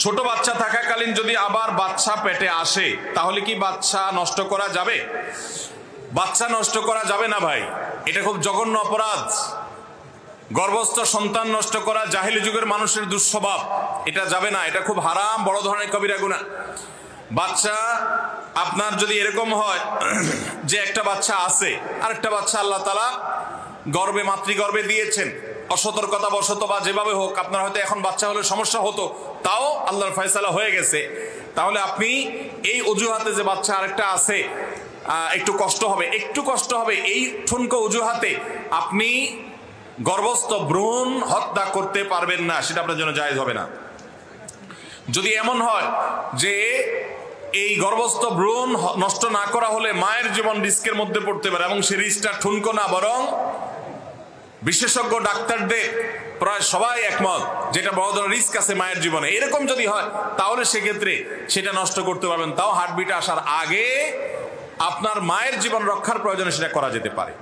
ছোট বাচ্চা থাকাকালীন যদি আবার বাচ্চা পেটে আসে তাহলে কি বাচ্চা নষ্ট করা যাবে? বাচ্চা নষ্ট করা যাবে না ভাই, এটা খুব জঘন্য অপরাধ। গর্ভস্থ সন্তান নষ্ট করা জাহিলি যুগের মানুষের দুঃস্বভাব, এটা যাবে না, এটা খুব হারাম, বড় ধরনের কবিরা গুনাহ। বাচ্চা আপনার যদি এরকম হয় যে একটা বাচ্চা আছে আর একটা বাচ্চা আল্লাহ তাআলা গর্ভে মাতৃগর্ভে দিয়েছেন, অসতর্কতা বশত বা যেভাবে হোক আপনার হয়তো এখন বাচ্চা হলে সমস্যা হতো, তাও আল্লাহর ফয়সালা হয়ে গেছে, তাহলে আপনি এই অজুহাতে যে বাচ্চা আরেকটা আছে একটু কষ্ট হবে এই ঠুনকো অজুহাতে আপনি গর্ভস্থ ভ্রূণ হত্যা করতে পারবেন না, সেটা আপনার জন্য জায়েজ হবে না। যদি এমন হয় যে এই গর্ভস্থ ভ্রূণ নষ্ট না করা হলে মায়ের জীবন রিস্কের মধ্যে পড়তে পারে, এবং সেই রিস্কটা ঠুনকো না বরং বিশেষজ্ঞ ডাক্তারদের প্রায় সবাই একমত যেটা বড় ধরনের রিস্ক আছে মায়ের জীবনে, এরকম যদি হয় তাহলে সেক্ষেত্রে সেটা নষ্ট করতে পারবেন, তাও হার্টবিট আসার আগে আপনার মায়ের জীবন রক্ষার প্রয়োজনে সেটা করা যেতে পারে।